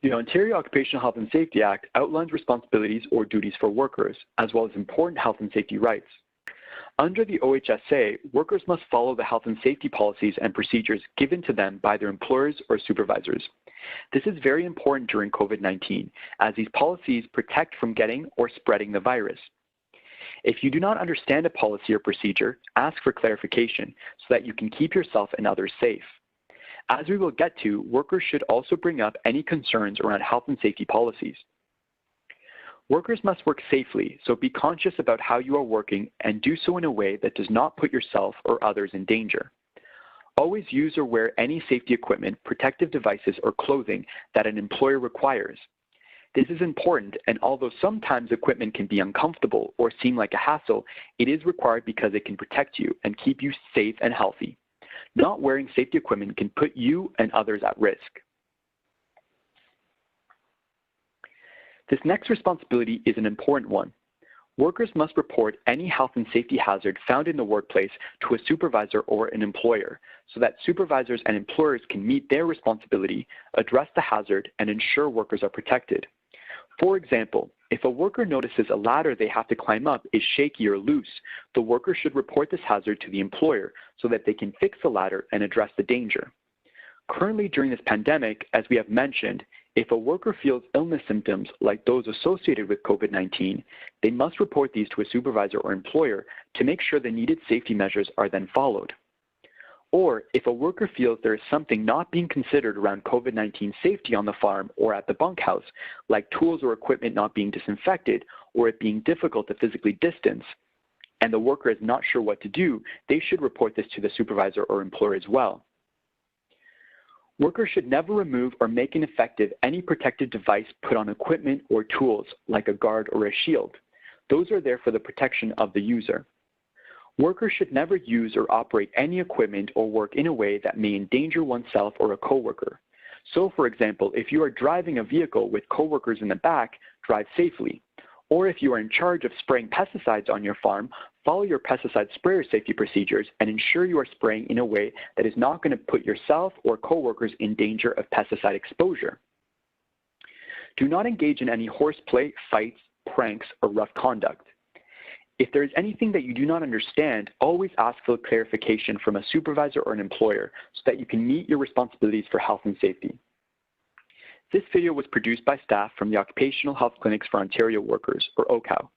The Ontario Occupational Health and Safety Act outlines responsibilities or duties for workers, as well as important health and safety rights. Under the OHSA, workers must follow the health and safety policies and procedures given to them by their employers or supervisors. This is very important during COVID-19, as these policies protect from getting or spreading the virus. If you do not understand a policy or procedure, ask for clarification so that you can keep yourself and others safe. As we will get to, workers should also bring up any concerns around health and safety policies. Workers must work safely, so be conscious about how you are working and do so in a way that does not put yourself or others in danger. Always use or wear any safety equipment, protective devices, or clothing that an employer requires. This is important, and although sometimes equipment can be uncomfortable or seem like a hassle, it is required because it can protect you and keep you safe and healthy. Not wearing safety equipment can put you and others at risk. This next responsibility is an important one. Workers must report any health and safety hazard found in the workplace to a supervisor or an employer so that supervisors and employers can meet their responsibility, address the hazard, and ensure workers are protected. For example, if a worker notices a ladder they have to climb up is shaky or loose, the worker should report this hazard to the employer so that they can fix the ladder and address the danger. Currently, during this pandemic, as we have mentioned, if a worker feels illness symptoms like those associated with COVID-19, they must report these to a supervisor or employer to make sure the needed safety measures are then followed. Or if a worker feels there is something not being considered around COVID-19 safety on the farm or at the bunkhouse, like tools or equipment not being disinfected or it being difficult to physically distance, and the worker is not sure what to do, they should report this to the supervisor or employer as well. Workers should never remove or make ineffective any protective device put on equipment or tools, like a guard or a shield. Those are there for the protection of the user. Workers should never use or operate any equipment or work in a way that may endanger oneself or a coworker. So, for example, if you are driving a vehicle with coworkers in the back, drive safely. Or if you are in charge of spraying pesticides on your farm, follow your pesticide sprayer safety procedures and ensure you are spraying in a way that is not going to put yourself or coworkers in danger of pesticide exposure. Do not engage in any horseplay, fights, pranks, or rough conduct. If there is anything that you do not understand, always ask for clarification from a supervisor or an employer so that you can meet your responsibilities for health and safety. This video was produced by staff from the Occupational Health Clinics for Ontario Workers, or OCHSA.